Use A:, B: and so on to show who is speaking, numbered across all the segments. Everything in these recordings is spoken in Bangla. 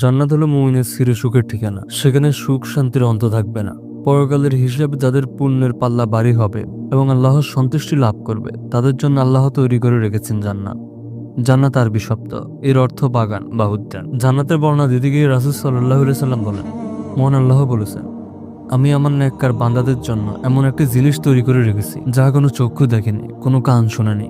A: জান্নাত হলো মুমিনের চির সুখের ঠিকানা। সেখানে সুখ শান্তির অন্ত থাকবে না। পরকালের হিসাবে যাদের পুণ্যের পাল্লা ভারী হবে এবং আল্লাহর সন্তুষ্টি লাভ করবে, তাদের জন্য আল্লাহ তৈরি করে রেখেছেন জান্নাত। জান্নাত আরবি শব্দ, এর অর্থ বাগান বা উদ্যান। জান্নাতের বর্ণনা দিতে গিয়ে রাসূল সাল্লাল্লাহু আলাইহি সাল্লাম বলেন, মহান আল্লাহ বলেছেন, আমি আমার নেককার বান্দাদের জন্য এমন একটি জিনিস তৈরি করে রেখেছি যা কোনো চক্ষু দেখেনি, কোনো কান শোনেনি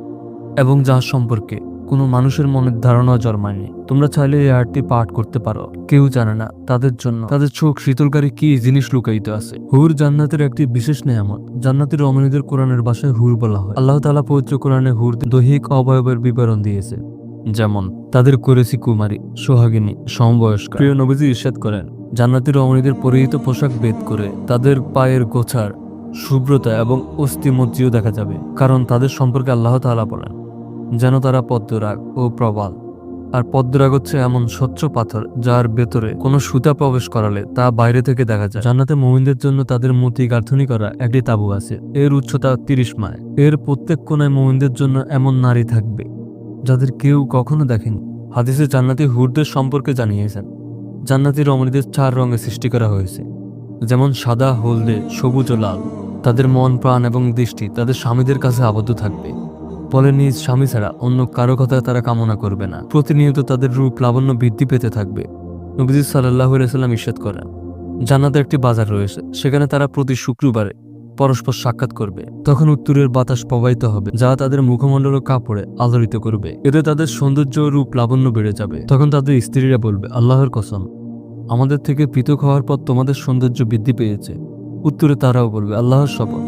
A: এবং যার সম্পর্কে কোনো মানুষের মনের ধারণা জন্মায়নি। তোমরা চাইলে এই আয়াতটি পাঠ করতে পারো। কেউ জানে না তাদের জন্য তাদের চোখ শীতলকারী কি জিনিস লুকায়িত আছে। হুর জান্নাতের একটি বিশেষ নেয়ামত। জান্নাতের রমণীদের কোরআনের ভাষায় হুর বলা হয়। আল্লাহ তাআলা পবিত্র কোরআনে হুর দৈহিক অবয়বের বিবরণ দিয়েছে, যেমন তাদের করেছি কুমারী, সোহাগিনী, সমবয়স্ক। প্রিয় নবীজি ইরশাদ করেন, জান্নাতের রমণীদের পরিহিত পোশাক ভেদ করে তাদের পায়ের গোছার শুভ্রতা এবং অস্থিমজ্জিও দেখা যাবে, কারণ তাদের সম্পর্কে আল্লাহ তাআলা বলেন যেন তারা পদ্মরাগ ও প্রবাল। আর পদ্মরাগ হচ্ছে এমন স্বচ্ছ পাথর যার ভেতরে কোনো সুতা প্রবেশ করালে তা বাইরে থেকে দেখা যায়। জান্নাতে মুমিনদের জন্য তাদের মতি গাঁথনি করা একটি তাঁবু আছে। এর উচ্চতা 30 মাইল। এর প্রত্যেক কোণায় মুমিনদের জন্য এমন নারী থাকবে যাদের কেউ কখনো দেখেনি। হাদিসে জান্নাতি হুরদের সম্পর্কে জানিয়েছেন, জান্নাতি রমণীদের 4 রঙে সৃষ্টি করা হয়েছে, যেমন সাদা, হলদে, সবুজ ও লাল। তাদের মন, প্রাণ এবং দৃষ্টি তাদের স্বামীদের কাছে আবদ্ধ থাকবে, ফলে নিজ স্বামী ছাড়া অন্য কারো কথা তারা কামনা করবে না। প্রতিনিয়ত তাদের রূপ লাবণ্য বৃদ্ধি পেতে থাকবে। নবীজি সাল্লাল্লাহু আলাইহি সাল্লাম ইরশাদ করেন, জান্নাতে একটি বাজার রয়েছে, সেখানে তারা প্রতি শুক্রবারে পরস্পর সাক্ষাৎ করবে। তখন উত্তরের বাতাস প্রবাহিত হবে যা তাদের মুখমণ্ডল ও কাপড়ে আলোড়িত করবে। এতে তাদের সৌন্দর্য ও রূপ লাবণ্য বেড়ে যাবে। তখন তাদের স্ত্রীরা বলবে, আল্লাহর কসম, আমাদের থেকে পৃথক হওয়ার পর তোমাদের সৌন্দর্য বৃদ্ধি পেয়েছে। উত্তরে তারাও বলবে, আল্লাহর শপথ,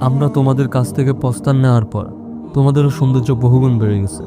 A: আমরা তোমাদের কাছ থেকে প্রস্থান নেওয়ার পর তোমাদেরও সৌন্দর্য বহুগুণ বেড়ে গেছে।